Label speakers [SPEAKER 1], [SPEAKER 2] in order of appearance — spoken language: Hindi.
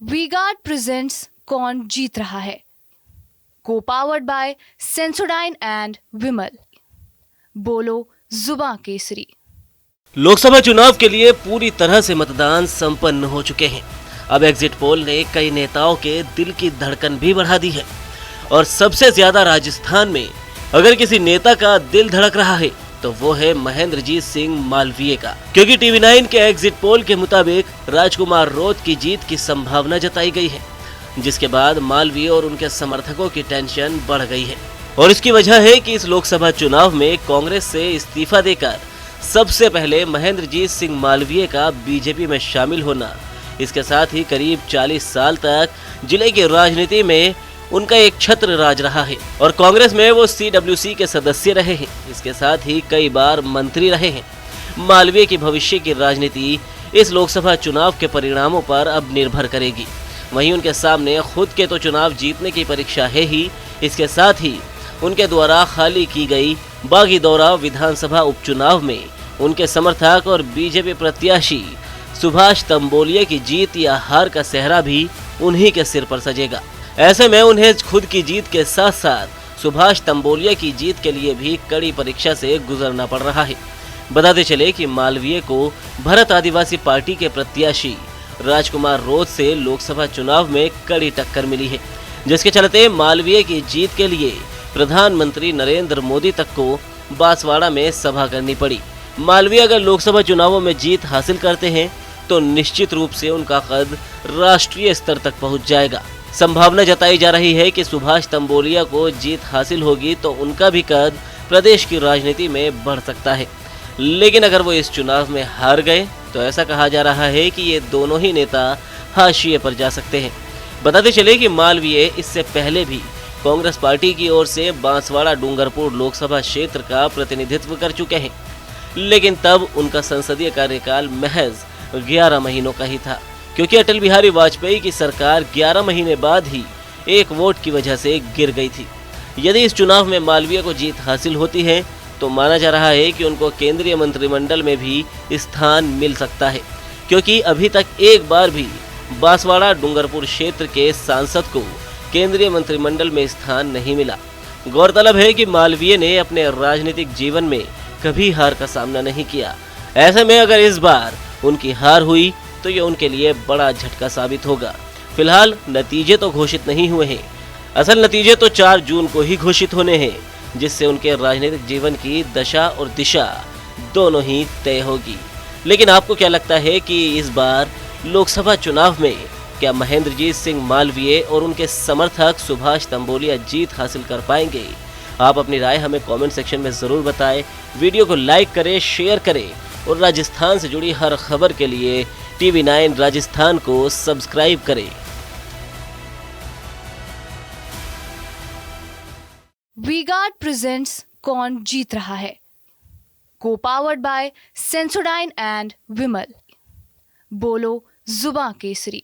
[SPEAKER 1] वी-गार्ड प्रेजेंट्स कौन जीत रहा है, को पावर्ड बाय सेंसोडाइन एंड विमल। बोलो जुबां केसरी।
[SPEAKER 2] लोकसभा चुनाव के लिए पूरी तरह से मतदान संपन्न हो चुके हैं। अब एग्जिट पोल ने कई नेताओं के दिल की धड़कन भी बढ़ा दी है और सबसे ज्यादा राजस्थान में अगर किसी नेता का दिल धड़क रहा है तो वो है महेंद्रजीत सिंह मालवीय का, क्योंकि टीवी9 के एग्जिट पोल के मुताबिक राजकुमार रोत की जीत की संभावना जताई गई है, जिसके बाद मालवीय और उनके समर्थकों की टेंशन बढ़ गई है। और इसकी वजह है कि इस लोकसभा चुनाव में कांग्रेस से इस्तीफा देकर सबसे पहले महेंद्रजीत सिंह मालवीय का बीजेपी में शामिल होना, इसके साथ ही करीब 40 साल तक जिले की राजनीति में उनका एक छत्र राज रहा है और कांग्रेस में वो CWC के सदस्य रहे हैं। इसके साथ ही कई बार मंत्री रहे हैं। मालवीय की भविष्य की राजनीति इस लोकसभा चुनाव के परिणामों पर अब निर्भर करेगी। वहीं उनके सामने खुद के तो चुनाव जीतने की परीक्षा है ही, इसके साथ ही उनके द्वारा खाली की गई बागीदौरा विधानसभा उपचुनाव में उनके समर्थक और बीजेपी प्रत्याशी सुभाष तंबोलिया की जीत या हार का सेहरा भी उन्हीं के सिर पर सजेगा। ऐसे में उन्हें खुद की जीत के साथ साथ सुभाष तंबोलिया की जीत के लिए भी कड़ी परीक्षा से गुजरना पड़ रहा है। बताते चले कि मालवीय को भरत आदिवासी पार्टी के प्रत्याशी राजकुमार रोत से लोकसभा चुनाव में कड़ी टक्कर मिली है, जिसके चलते मालवीय की जीत के लिए प्रधानमंत्री नरेंद्र मोदी तक को बांसवाड़ा में सभा करनी पड़ी। मालवीय अगर लोकसभा चुनावों में जीत हासिल करते हैं तो निश्चित रूप से उनका कद राष्ट्रीय स्तर तक पहुंच जाएगा। संभावना जताई जा रही है कि सुभाष तंबोलिया को जीत हासिल होगी तो उनका भी कद प्रदेश की राजनीति में बढ़ सकता है। लेकिन अगर वो इस चुनाव में हार गए तो ऐसा कहा जा रहा है कि ये दोनों ही नेता हाशिए पर जा सकते हैं। बताते चले कि मालवीय इससे पहले भी कांग्रेस पार्टी की ओर से बांसवाड़ा डूंगरपुर लोकसभा क्षेत्र का प्रतिनिधित्व कर चुके हैं, लेकिन तब उनका संसदीय कार्यकाल महज 11 महीनों का ही था, क्योंकि अटल बिहारी वाजपेयी की सरकार 11 महीने बाद ही एक वोट की वजह से गिर गई थी। यदि इस चुनाव में मालवीय को जीत हासिल होती है तो माना जा रहा है कि उनको केंद्रीय मंत्रिमंडल में भी स्थान मिल सकता है, क्योंकि अभी तक एक बार भी बांसवाड़ा डूंगरपुर क्षेत्र के सांसद को केंद्रीय मंत्रिमंडल में स्थान नहीं मिला। गौरतलब है कि मालवीय ने अपने राजनीतिक जीवन में कभी हार का सामना नहीं किया। ऐसे में अगर इस बार उनकी हार हुई तो ये उनके लिए बड़ा झटका साबित होगा। फिलहाल नतीजे तो घोषित नहीं हुए हैं। असल नतीजे तो 4 जून को ही घोषित होने हैं, जिससे उनके राजनीतिक जीवन की दशा और दिशा दोनों ही तय होगी। लेकिन आपको क्या लगता है कि इस बार लोकसभा चुनाव में क्या महेंद्रजीत सिंह मालवीय और उनके समर्थक सुभाष तंबोलिया जीत हासिल कर पाएंगे? आप अपनी राय हमें कमेंट सेक्शन में ज़रूर बताएं। वीडियो को लाइक करें, शेयर करें और राजस्थान से जुड़ी हर खबर के लिए TV9 राजस्थान को सब्सक्राइब करें।
[SPEAKER 1] वी-गार्ड प्रेजेंट्स कौन जीत रहा है, को पावर्ड बाय सेंसोडाइन एंड विमल। बोलो जुबां केसरी।